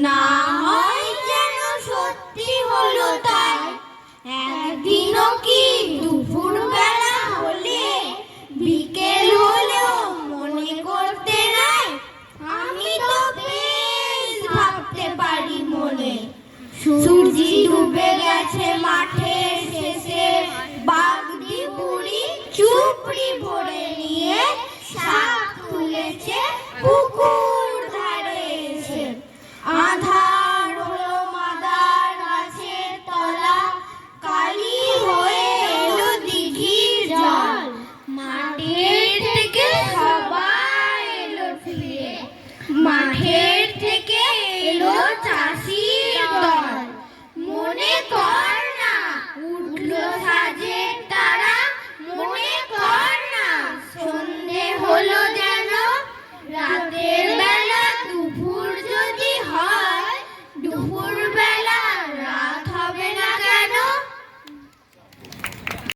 না হয় যেন সত্যি হলো তাই। একদিনও কি দুপুর বেলা হলে বিকেল হলেও মনে করতে নাই? আমি তো বেশ ভাবতে পারি মনে। সূর্যি ডুবে গেছে মাঠের শেষে, বাগদি বুড়ি চুপড়ি ভরে নিয়ে শাক তুলেছে পুকুর ধারে এসে। আধার হলো মাদার গাছের তলা, কালি হয়ে এলো দিঘির জল। মাঠের থেকে সবাই এলো ফিরে, মাঠের থেকে এলো চাষির দল। মনে কর না উঠলো সাজের তারা, মনে কর না সন্ধে হলো যেন। রাতের বেলা দুপুর যদি হয়, দুপুর বেলা